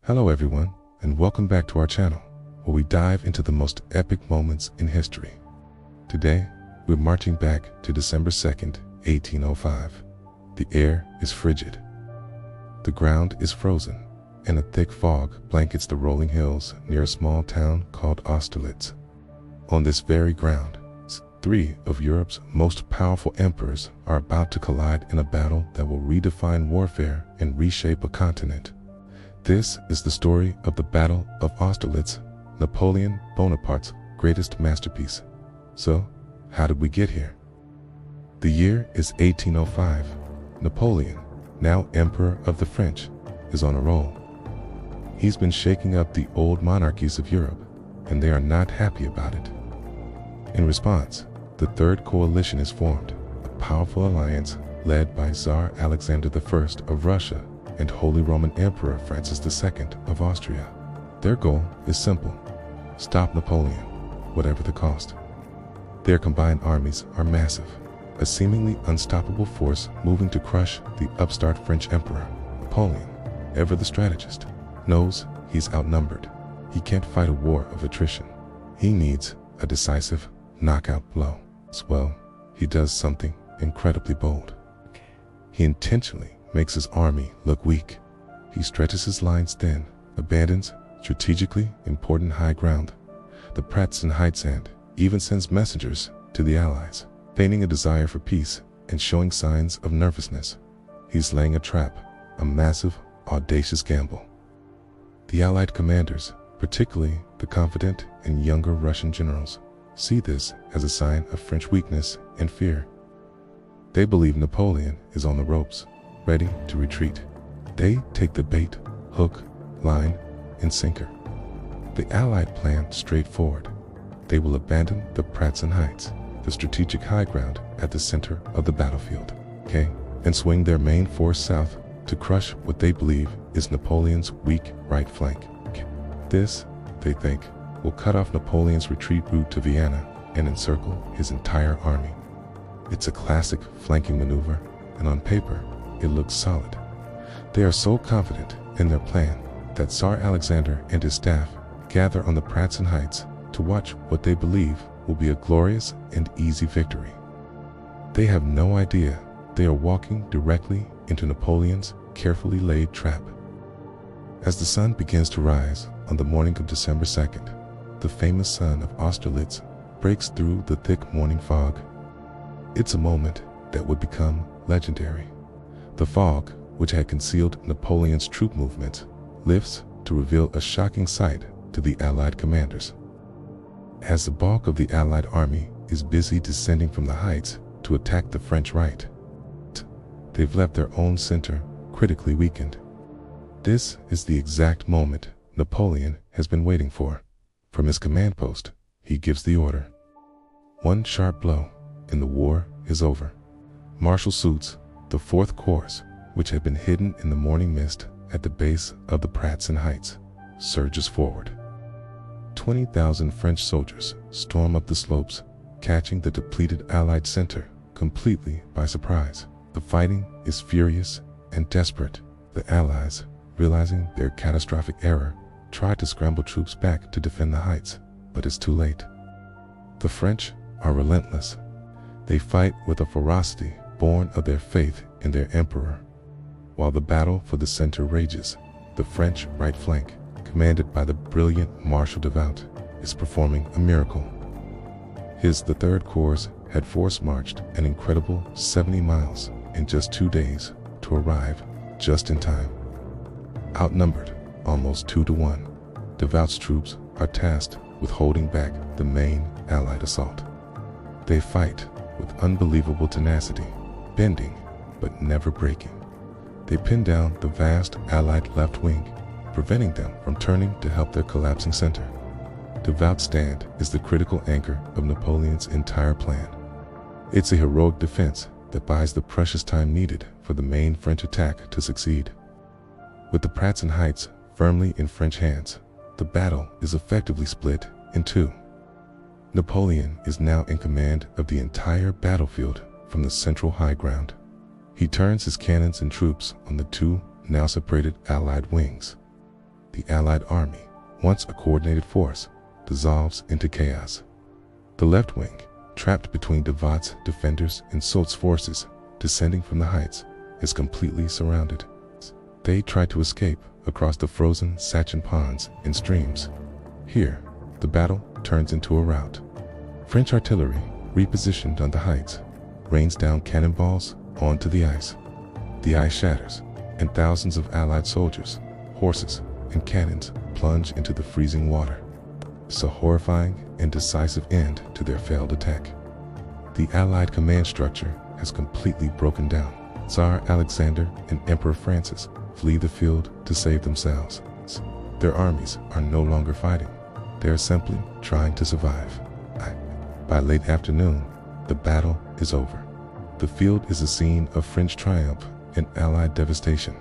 Hello everyone, and welcome back to our channel, where we dive into the most epic moments in history. Today, we're marching back to December 2nd, 1805. The air is frigid. The ground is frozen, and a thick fog blankets the rolling hills near a small town called Austerlitz. On this very ground, three of Europe's most powerful emperors are about to collide in a battle that will redefine warfare and reshape a continent. This is the story of the Battle of Austerlitz, Napoleon Bonaparte's greatest masterpiece. So, how did we get here? The year is 1805. Napoleon, now Emperor of the French, is on a roll. He's been shaking up the old monarchies of Europe, and they are not happy about it. In response, the Third Coalition is formed, a powerful alliance led by Tsar Alexander I of Russia and Holy Roman Emperor Francis II of Austria. Their goal is simple: stop Napoleon, whatever the cost. Their combined armies are massive, a seemingly unstoppable force moving to crush the upstart French Emperor. Napoleon, ever the strategist, knows he's outnumbered. He can't fight a war of attrition. He needs a decisive knockout blow. Well, he does something incredibly bold. He intentionally makes his army look weak. He stretches his lines thin, abandons strategically important high ground, the Pratzen Heights, and even sends messengers to the Allies, feigning a desire for peace and showing signs of nervousness. He's laying a trap, a massive, audacious gamble. The Allied commanders, particularly the confident and younger Russian generals, see this as a sign of French weakness and fear. They believe Napoleon is on the ropes, ready to retreat. They take the bait, hook, line, and sinker. The Allied plan straightforward. They will abandon the Pratzen Heights, the strategic high ground at the center of the battlefield, and swing their main force south to crush what they believe is Napoleon's weak right flank. This, they think, will cut off Napoleon's retreat route to Vienna and encircle his entire army. It's a classic flanking maneuver, and on paper, it looks solid. They are so confident in their plan that Tsar Alexander and his staff gather on the Pratzen Heights to watch what they believe will be a glorious and easy victory. They have no idea they are walking directly into Napoleon's carefully laid trap. As the sun begins to rise on the morning of December 2nd, the famous sun of Austerlitz breaks through the thick morning fog. It's a moment that would become legendary. The fog, which had concealed Napoleon's troop movements, lifts to reveal a shocking sight to the Allied commanders. As the bulk of the Allied army is busy descending from the heights to attack the French right, they've left their own center critically weakened. This is the exact moment Napoleon has been waiting for. From his command post, he gives the order. One sharp blow, and the war is over. Marshal Soult's, the Fourth Corps, which had been hidden in the morning mist at the base of the Pratzen Heights, surges forward. 20,000 French soldiers storm up the slopes, catching the depleted Allied center completely by surprise. The fighting is furious and desperate. The Allies, realizing their catastrophic error, try to scramble troops back to defend the heights, but it's too late. The French are relentless. They fight with a ferocity born of their faith in their emperor. While the battle for the center rages, the French right flank, commanded by the brilliant Marshal Devout, is performing a miracle. The Third Corps had force-marched an incredible 70 miles in just 2 days to arrive just in time. Outnumbered almost 2-1, Devout's troops are tasked with holding back the main Allied assault. They fight with unbelievable tenacity, bending but never breaking. They pin down the vast Allied left wing, preventing them from turning to help their collapsing center. Devout's stand is the critical anchor of Napoleon's entire plan. It's a heroic defense that buys the precious time needed for the main French attack to succeed. With the Pratzen Heights firmly in French hands, the battle is effectively split in two. Napoleon is now in command of the entire battlefield from the central high ground. He turns his cannons and troops on the two now separated Allied wings. the Allied army, once a coordinated force, dissolves into chaos. The left wing, trapped between de Watt's defenders and Soult's forces descending from the heights, is completely surrounded. They try to escape across the frozen Sachin ponds and streams. Here, the battle turns into a rout. French artillery, repositioned on the heights, rains down cannonballs onto the ice. The ice shatters, and thousands of Allied soldiers, horses, and cannons plunge into the freezing water. It's a horrifying and decisive end to their failed attack. The Allied command structure has completely broken down. Tsar Alexander and Emperor Francis flee the field to save themselves. Their armies are no longer fighting. They are simply trying to survive. By late afternoon, the battle is over. The field is a scene of French triumph and Allied devastation.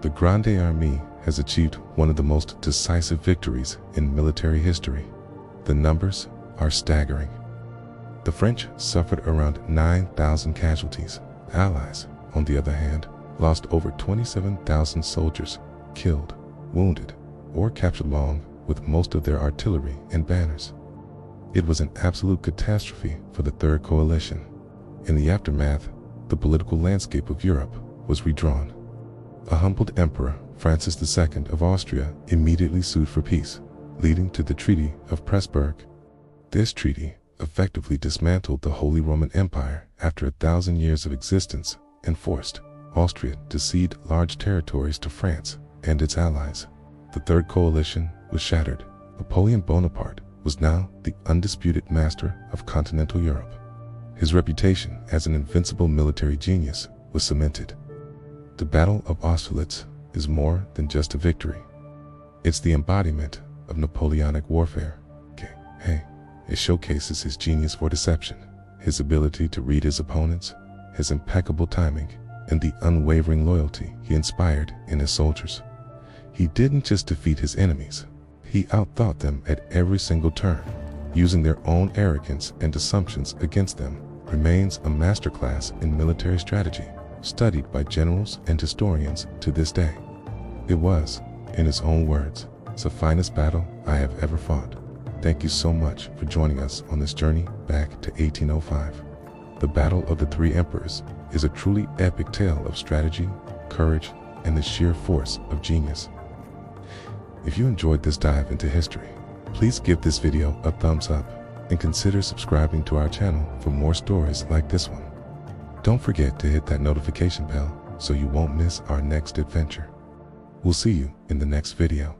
The Grande Armée has achieved one of the most decisive victories in military history. The numbers are staggering. The French suffered around 9,000 casualties. Allies, on the other hand, lost over 27,000 soldiers, killed, wounded, or captured along with most of their artillery and banners. It was an absolute catastrophe for the Third Coalition. In the aftermath, the political landscape of Europe was redrawn. A humbled emperor, Francis II of Austria, immediately sued for peace, leading to the Treaty of Pressburg. This treaty effectively dismantled the Holy Roman Empire after 1,000 years of existence and forced Austria to cede large territories to France and its allies. The Third Coalition was shattered. Napoleon Bonaparte was now the undisputed master of continental Europe. His reputation as an invincible military genius was cemented. The Battle of Austerlitz is more than just a victory. It's the embodiment of Napoleonic warfare. It showcases his genius for deception, his ability to read his opponents, his impeccable timing, and the unwavering loyalty he inspired in his soldiers. He didn't just defeat his enemies, he outthought them at every single turn, using their own arrogance and assumptions against them. Remains a masterclass in military strategy, studied by generals and historians to this day. It was, in his own words, the finest battle I have ever fought. Thank you so much for joining us on this journey back to 1805. The Battle of the Three Emperors is a truly epic tale of strategy, courage, and the sheer force of genius. If you enjoyed this dive into history, please give this video a thumbs up and consider subscribing to our channel for more stories like this one. Don't forget to hit that notification bell so you won't miss our next adventure. We'll see you in the next video.